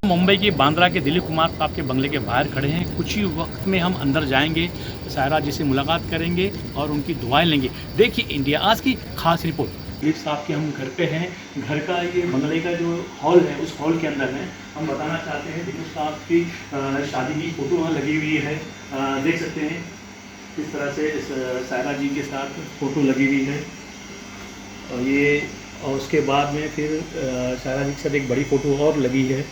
मुंबई की बांद्रा के दिलीप कुमार साहब के बंगले के बाहर खड़े हैं। कुछ ही वक्त में हम अंदर जाएंगे, सायरा जी से मुलाकात करेंगे और उनकी दुआएं लेंगे। देखिए इंडिया आज की खास रिपोर्ट। दिलीप साहब के हम घर पे हैं। घर का ये बंगले का जो हॉल है उस हॉल के अंदर है। हम बताना चाहते हैं दिलीप साहब की शादी की फ़ोटो वहाँ लगी हुई है। देख सकते हैं किस तरह से सायरा जी के साथ फ़ोटो लगी हुई है। और उसके बाद में फिर सायरा जी के साथ एक बड़ी फ़ोटो और लगी है।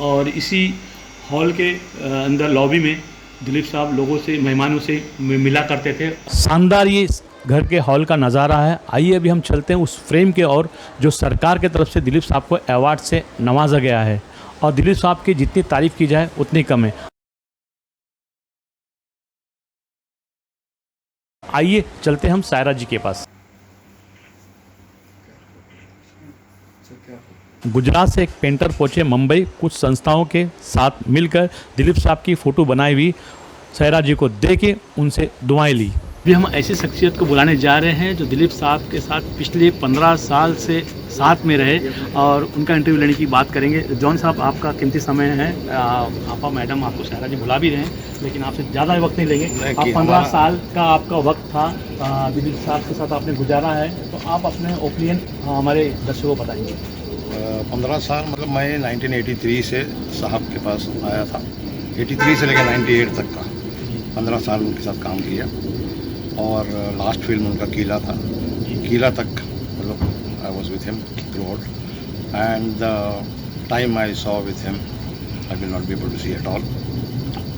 और इसी हॉल के अंदर लॉबी में दिलीप साहब लोगों से, मेहमानों से मिला करते थे। शानदार ये घर के हॉल का नज़ारा है। आइए अभी हम चलते हैं उस फ्रेम के और जो सरकार के तरफ से दिलीप साहब को अवार्ड से नवाजा गया है। और दिलीप साहब की जितनी तारीफ़ की जाए उतनी कम है। आइए चलते हैं हम सायरा जी के पास। गुजरात से एक पेंटर पहुंचे मुंबई, कुछ संस्थाओं के साथ मिलकर दिलीप साहब की फ़ोटो बनाई हुई सायरा जी को दे के उनसे दुआएं ली। अभी हम ऐसी शख्सियत को बुलाने जा रहे हैं जो दिलीप साहब के साथ पिछले 15 साल से साथ में रहे और उनका इंटरव्यू लेने की बात करेंगे। जॉन साहब, आपका कीमती समय है। आपा मैडम आपको सायरा जी बुला भी रहे हैं, लेकिन आपसे ज़्यादा वक्त नहीं लेंगे। आप 15 साल का आपका वक्त था दिलीप साहब के साथ आपने गुजारा है, तो आप अपने ओपिनियन हमारे दर्शकों को बताएंगे। 15 साल मतलब मैं 1983 से साहब के पास आया था। 83 से लेकर 98 तक का 15 साल उनके साथ काम किया। और लास्ट फिल्म उनका कीला था। कीला तक मतलब I was with him throughout, and the time I saw with him I will not be able to see at all.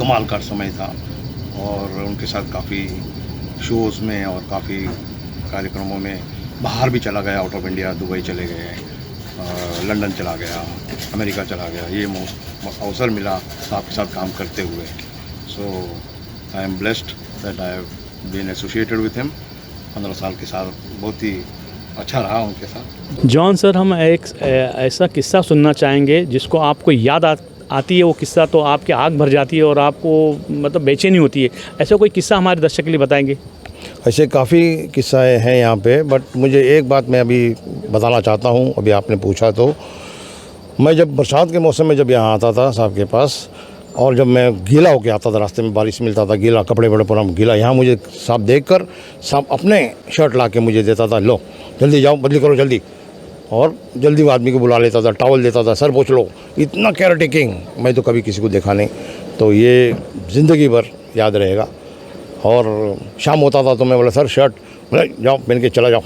कमाल का समय था और उनके साथ काफ़ी शोज़ में और काफ़ी कार्यक्रमों में बाहर भी चला गया, आउट ऑफ इंडिया, दुबई चले गए, लंदन चला गया, अमेरिका चला गया। ये अवसर मिला साहब के साथ काम करते हुए। So I am blessed that I have been associated with him. 15 साल के साथ बहुत ही अच्छा रहा उनके साथ। जॉन सर, हम एक ऐसा किस्सा सुनना चाहेंगे जिसको आपको याद आती है। वो किस्सा तो आपकी आँख भर जाती है और आपको मतलब बेचैनी होती है। ऐसा कोई किस्सा हमारे दर्शक के लिए बताएंगे? ऐसे काफ़ी किस्से हैं यहाँ पे, बट मुझे एक बात मैं अभी बताना चाहता हूँ। अभी आपने पूछा तो मैं जब बरसात के मौसम में जब यहाँ आता था साहब के पास, और जब मैं गीला होके आता था, रास्ते में बारिश मिलता था, गीला कपड़े बड़े पूरा गीला, यहाँ मुझे साहब देखकर साहब अपने शर्ट ला के मुझे देता था, लो जल्दी जाओ, बदली करो जल्दी। और जल्दी वो आदमी को बुला लेता था, टॉवल देता था, सर पोंछ लो। इतना केयर टेकिंग मैं तो कभी किसी को देखा नहीं। तो ये ज़िंदगी भर याद रहेगा। और शाम होता था तो मैं बोला, सर शर्ट, बोले जाओ पहन के चला जाओ।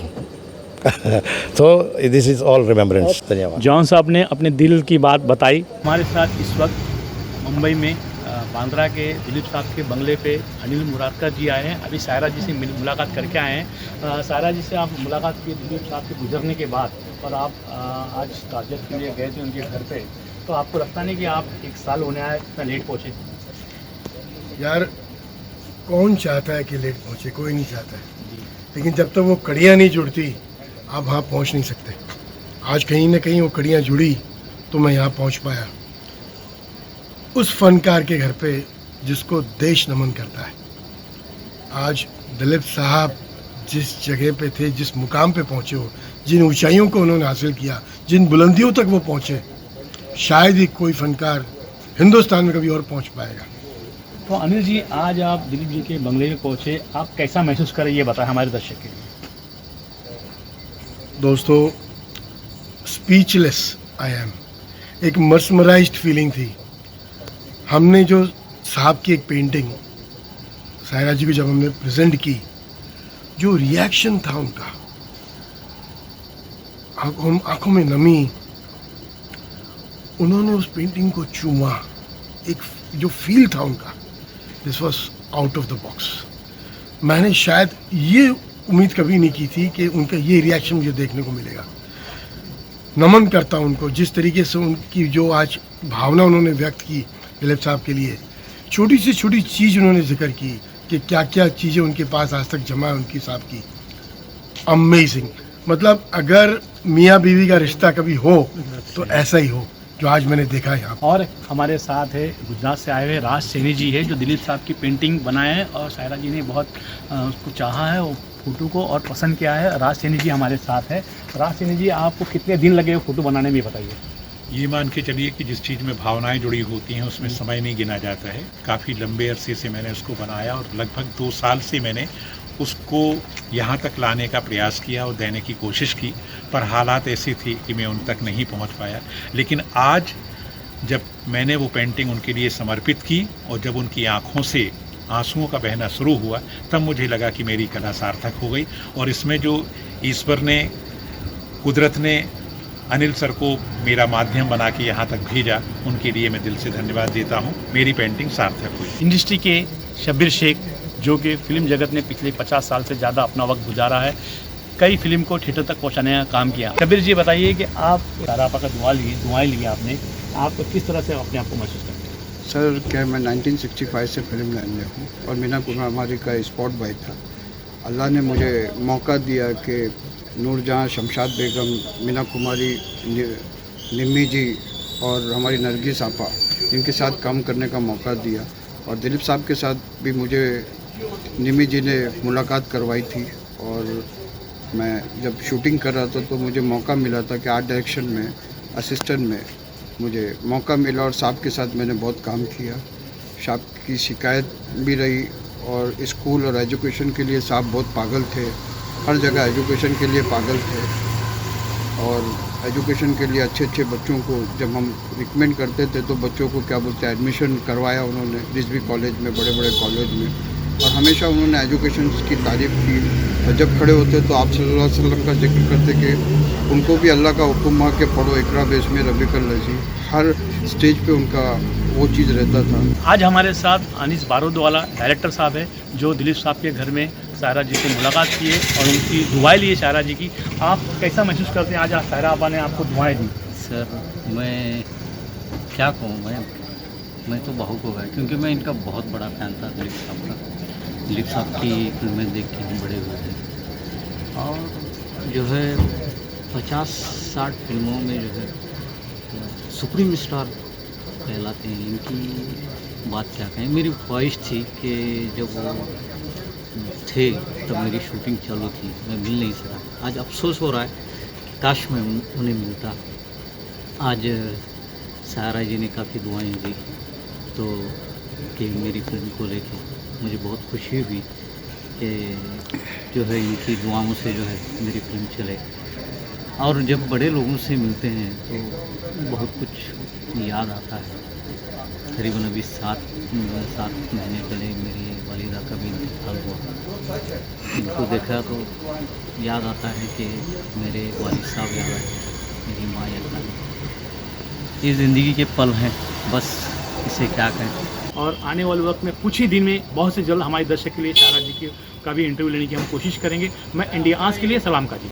तो दिस इज़ ऑल रिमेम्बरेंस। धन्यवाद। जॉन साहब ने अपने दिल की बात बताई। हमारे साथ इस वक्त मुंबई में बांद्रा के दिलीप साहब के बंगले पे अनिल मुरादकर जी आए हैं। अभी सायरा जी से मुलाकात करके आए हैं। सायरा जी से आप मुलाकात की दिलीप साहब के गुजरने के बाद, और आप आज ताजियत के लिए गए थे उनके घर पे, तो आपको लगता नहीं कि आप 1 साल होने आए, इतना लेट पहुँचे? यार कौन चाहता है कि लेट पहुँचे? कोई नहीं चाहता है, लेकिन जब तक वो कड़ियाँ नहीं जुड़ती आप वहाँ पहुँच नहीं सकते। आज कहीं ना कहीं वो कड़ियाँ जुड़ी तो मैं यहाँ पहुँच पाया, उस फनकार के घर पे जिसको देश नमन करता है। आज दिलीप साहब जिस जगह पे थे, जिस मुकाम पे पहुँचे हो, जिन ऊंचाइयों को उन्होंने हासिल किया, जिन बुलंदियों तक वो पहुँचे, शायद ही कोई फनकार हिंदुस्तान में कभी और पहुँच पाएगा। तो अनिल जी, आज आप दिलीप जी के बंगले में पहुँचे, आप कैसा महसूस करें ये बताएं हमारे दर्शक के लिए। दोस्तों, स्पीचलेस आई एम। एक मर्समराइज्ड फीलिंग थी। हमने जो साहब की एक पेंटिंग सायरा जी को जब हमने प्रेजेंट की, जो रिएक्शन था उनका, आंखों में नमी, उन्होंने उस पेंटिंग को चूमा, एक जो फील था उनका, this was out of the box. मैंने शायद ये उम्मीद कभी नहीं की थी कि उनका ये रिएक्शन मुझे देखने को मिलेगा। नमन करता हूं उनको, जिस तरीके से उनकी जो आज भावना उन्होंने व्यक्त की दिलीप साहब के लिए। छोटी से छोटी चीज़ उन्होंने जिक्र की कि क्या क्या चीज़ें उनके पास आज तक जमा है उनकी साहब की। अमेजिंग। मतलब अगर मियाँ बीवी का रिश्ता कभी हो तो ऐसा ही हो जो आज मैंने देखा यहाँ। और हमारे साथ है गुजरात से आए हुए राज सैनी जी है, जो दिलीप साहब की पेंटिंग बनाए हैं और सायरा जी ने बहुत उसको चाहा है, वो फ़ोटो को और पसंद किया है। राज सैनी जी हमारे साथ है। राज सैनी जी, आपको कितने दिन लगे फ़ोटो बनाने में बताइए? ये मान के चलिए कि जिस चीज़ में भावनाएं जुड़ी होती हैं उसमें समय नहीं गिना जाता है। काफ़ी लंबे अरसे से मैंने उसको बनाया और लगभग 2 साल से मैंने उसको यहाँ तक लाने का प्रयास किया और देने की कोशिश की, पर हालात ऐसी थी कि मैं उन तक नहीं पहुँच पाया। लेकिन आज जब मैंने वो पेंटिंग उनके लिए समर्पित की और जब उनकी आँखों से आंसुओं का बहना शुरू हुआ, तब मुझे लगा कि मेरी कला सार्थक हो गई। और इसमें जो ईश्वर ने, कुदरत ने अनिल सर को मेरा माध्यम बना के यहाँ तक भेजा, उनके लिए मैं दिल से धन्यवाद देता हूँ। मेरी पेंटिंग सार्थक हुई। इंडस्ट्री के शब्बीर शेख, जो कि फिल्म जगत में पिछले 50 साल से ज़्यादा अपना वक्त गुजारा है, कई फिल्म को थिएटर तक पहुँचाने का काम किया। शब्बीर जी बताइए कि आप सारा आपका दुआएं ली आपने, आप किस तरह से अपने आप को महसूस करते हैं? सर क्या मैं 1965 से फिल्म लाइन में हूँ और मीना कुमारी का स्पॉट बॉय था। अल्लाह ने मुझे मौका दिया कि नूरजहाँ, शमशाद बेगम, मीना कुमारी, निम्मी जी और हमारी नरगिस आपा, इनके साथ काम करने का मौका दिया। और दिलीप साहब के साथ भी मुझे निम्मी जी ने मुलाकात करवाई थी और मैं जब शूटिंग कर रहा था तो मुझे मौका मिला था कि आर्ट डायरेक्शन में असिस्टेंट में मुझे मौका मिला और साहब के साथ मैंने बहुत काम किया। साहब की शिकायत भी रही और स्कूल और एजुकेशन के लिए साहब बहुत पागल थे, हर जगह एजुकेशन के लिए पागल थे। और एजुकेशन के लिए अच्छे अच्छे बच्चों को जब हम रिकमेंड करते थे तो बच्चों को क्या बोलते हैं एडमिशन करवाया उन्होंने रिजवी कॉलेज में, बड़े बड़े कॉलेज में। और हमेशा उन्होंने एजुकेशन की तारीफ़ की। और जब खड़े होते तो आप सल्लल्लाहु अलैहि वसल्लम का जिक्र करते कि उनको भी अल्लाह का हुक्म हुआ कि पढ़ो इकरा बिस्मि रब्बिकल लज़ी। हर स्टेज पे उनका वो चीज़ रहता था। आज हमारे साथ अनीस बारोदवाला डायरेक्टर साहब है, जो दिलीप साहब के घर में सायरा जी से मुलाकात किए और उनकी दुआएं लिए सायरा जी की। आप कैसा महसूस करते हैं आज सायरा आपा ने आपको दुआएं दी? सर मैं क्या कहूँ, मैं तो भावुक हो गया क्योंकि मैं इनका बहुत बड़ा फ़ैन था दिलीप साहब का। दिलीप साहब की फिल्में देख के हम बड़े हुए थे और जो है 50-60 फिल्मों में जो है सुप्रीम स्टार कहलाते हैं। इनकी बात क्या कहें। मेरी ख्वाहिश थी कि जब वो थे तब मेरी शूटिंग चालू थी, मैं मिल नहीं सका। आज अफसोस हो रहा है कि काश मैं उन्हें मिलता। आज सायरा जी ने काफ़ी दुआएं दी तो कि मेरी फिल्म को लेके मुझे बहुत खुशी हुई कि जो है इनकी दुआओं से जो है मेरी फिल्म चले। और जब बड़े लोगों से मिलते हैं तो बहुत कुछ याद आता है। करीबन अभी 7 महीने पहले मेरी वालिदा का भी इंतकाल हुआ। इनको देखा तो याद आता है कि मेरे वालिद साहब याद आए, मेरी माँ याद आई। ये ज़िंदगी के पल हैं, बस इसे क्या कहें। और आने वाले वक्त में कुछ ही दिन में बहुत से जल्द हमारे दर्शक के लिए सायरा जी का भी इंटरव्यू लेने की हम कोशिश करेंगे। मैं इंडिया आज के लिए सलाम का जी।